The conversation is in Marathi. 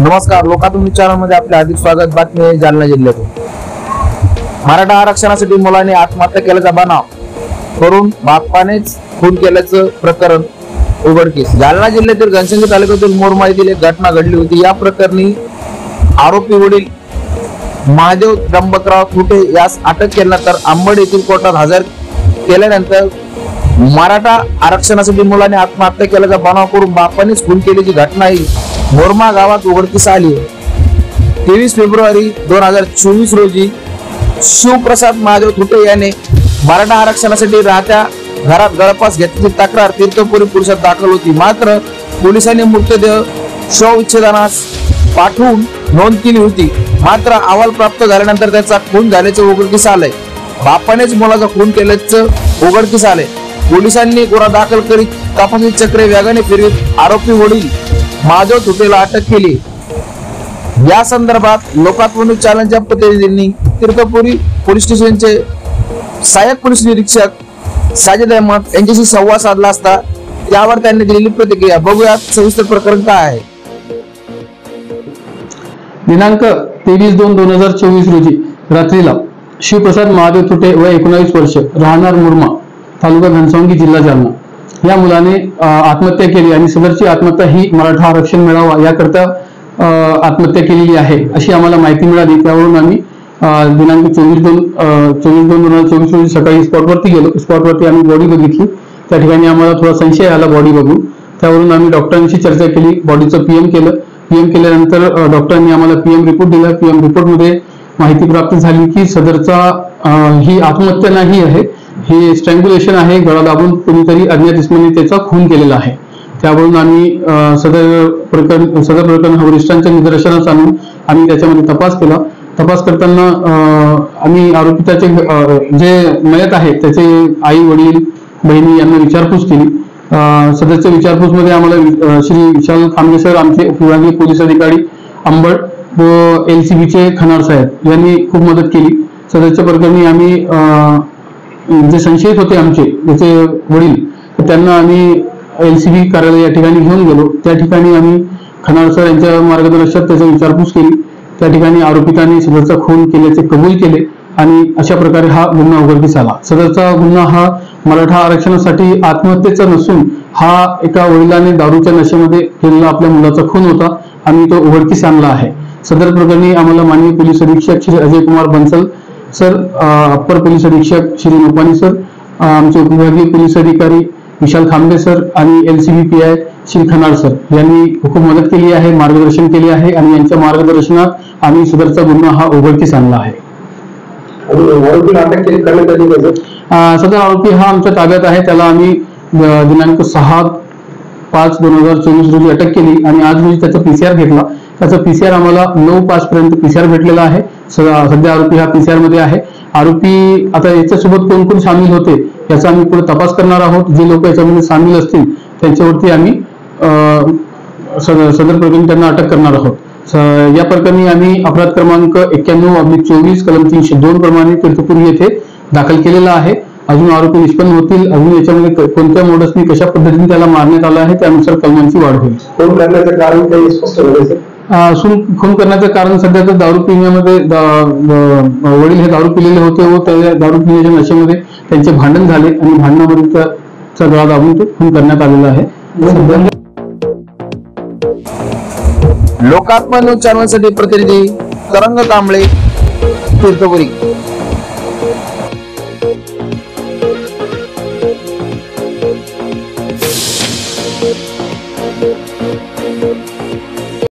नमस्कार, लोकात्मक चॅनलमध्ये आपले हार्दिक स्वागत। बातमी आहे जालना जिल्ह्यातून। मराठा आरक्षणासाठी मुलाने आत्महत्या केल्याचा बनाव करून बापानेच खून केल्याचं प्रकरण उघडकीस। जालना जिल्ह्यातील घनसंगी तालुक्यातील मोरमा येथील एक घटना घडली होती। या प्रकरणी आरोपी वडील महादेव त्र्यंबकराव थुटे यास अटक केल्यानंतर अंबड येथील कोर्टात हजर केल्यानंतर मराठा आरक्षणासाठी मुलाने आत्महत्या केल्याचा बनाव करून बापानेच खून केल्याची घटना ही मोरमा गावात उघडकीस आली। 23 फेब्रुवारी 2024 रोजी शिवप्रसाद महादेव थुटे याने मराठा आरक्षणासाठी राहत्या घरात गळफास घेतल्याची तक्रार तीर्थपुरी पोलिसात दाखल होती। मात्र पोलिसांनी मृतदेह शवविच्छेदनास पाठवून नोंद केली होती। मात्र अहवाल प्राप्त झाल्यानंतर त्याचा खून झाल्याचे उघडकीस आले। बापानेच मुलाचा खून केल्याचं उघडकीस आले। पोलिसांनी गुन्हा दाखल करीत तपासणी चक्रे वेगाने फिरवीत आरोपी वडील महादेव थुटेला अटक केली। या संदर्भात लोकात्मक चॅनलच्या प्रतिनिधींनी तीर्थपुरी पोलीस स्टेशनचे सहाय्यक पोलीस निरीक्षक साजिद अहमद यांच्याशी संवाद साधला असता त्यावर त्यांनी दिलेली प्रतिक्रिया बघूयात। सविस्तर प्रकरण काय आहे। दिनांक 23/2/2024 रोजी रात्रीला शिवप्रसाद महादेव थुटे वय 19 वर्ष राहणार मुरमा तालुका घनसावंगी जिल्हा जालना या मुलाने आत्महत्या केली आणि सदरची आत्महत्या ही मराठा आरक्षण मिळावा याकरता आत्महत्या केलेली आहे अशी आम्हाला माहिती मिळाली। त्यावरून आम्ही दिनांक 24/2/2024 रोजी सकाळी स्पॉटवरती गेलो। स्पॉटवरती आम्ही बॉडी बघितली। त्या ठिकाणी आम्हाला थोडा संशय आला बॉडी बघून। त्यावरून आम्ही डॉक्टरांशी चर्चा केली, बॉडीचं पीएम केलं। पीएम केल्यानंतर डॉक्टरांनी आम्हाला पीएम रिपोर्ट दिला। पीएम रिपोर्टमध्ये माहिती प्राप्त झाली की सदरचा ही आत्महत्या नाही आहे, ही स्ट्रँग्युलेशन आहे। गळा दाबून कोणीतरी अज्ञात इसमाने त्याचा खून केलेला आहे। त्यावरून आम्ही सदर प्रकरण वरिष्ठांच्या निदर्शनास आणून आम्ही त्याच्यामध्ये तपास केला। तपास करताना आम्ही आरोपिताचे जे मयत आहे त्याचे आई वडील बहिणी यांना विचारपूस केली। सदरच्या विचारपूसमध्ये आम्हाला श्री विशाल खांबे सर आमचे विभागीय पोलीस अधिकारी अंबड व LCBचे खनार साहेब यांनी खूप मदत केली। सदरच्या प्रकरणी आम्ही जे संशयित होते आमचे त्याचे वडील त्यांना आम्ही LCB कार्यालय या ठिकाणी घेऊन गेलो। त्या ठिकाणी आम्ही खनार सर यांच्या मार्गदर्शनात त्याची विचारपूस केली। त्या ठिकाणी आरोपितांनी सदरचा खून केल्याचे कबूल केले आणि अशा प्रकारे हा गुन्हा उघडकीस आला। सदरचा गुन्हा हा मराठा आरक्षणासाठी आत्महत्येचा नसून हा एका वडिलांनी दारूच्या नशेमध्ये केलेला आपल्या मुलाचा खून होता आणि तो उघडकीस आणला आहे। सदर प्रकरणी आम्हाला माननीय पोलीस अधीक्षक Shri Ajay Kumar Bansal sir, upper police अधीक्षक श्री नुपानी सर, आमचे उपविभागीय पोलीस अधिकारी विशाल खांबे सर आणि LCB PI श्री खनार सर यांनी खूप मदत केली आहे, मार्गदर्शन केले आहे आणि यांच्या मार्गदर्शनात आम्ही सदरचा गुन्हा हा उघडकीस आणला आहे। सदर आरोपी हा आमच्या ताब्यात आहे। त्याला आम्ही दिनांक 6/5/2024 रोजी अटक केली आणि आज रोजी त्याचा PCR घेतला। त्याचा PCR आम्हाला 9/5 पर्यंत PCR भेटलेला आहे। सध्या आरोपी हा PCR मध्ये आहे। आरोपी आता याच्यासोबत कोण कोण सामील होते याचा आम्ही पुढे तपास करणार आहोत। जे लोक याच्यामध्ये सामील असतील त्यांच्यावरती आम्ही सदर प्रकरणी त्यांना अटक करणार आहोत। या प्रकरणी आम्ही अपराध क्रमांक 91/24 कलम 302 प्रमाणे तीर्थपुरी येथे दाखल केलेला आहे। अजून आरोपी निष्पन्न होतील। अजून याच्यामध्ये कोणत्या मोडसनी कशा पद्धतीने त्याला मारण्यात आलं आहे त्यानुसार कलमांची वाढ होईल। खून करण्याचं कारण काही स्पष्ट झालं? खून करण्याचं कारण सध्या तर दारू पिण्यामध्ये वडील हे दारू पिलेले होते व त्या दारू पिण्याच्या नशेमध्ये त्यांचे भांडण झाले आणि भांडणामध्ये त्याचा गळा दाबून तो खून करण्यात आलेला आहे। लोकात्मक न्यूज चॅनलसाठी प्रतिनिधी तरंग कांबळे, तीर्थपुरी।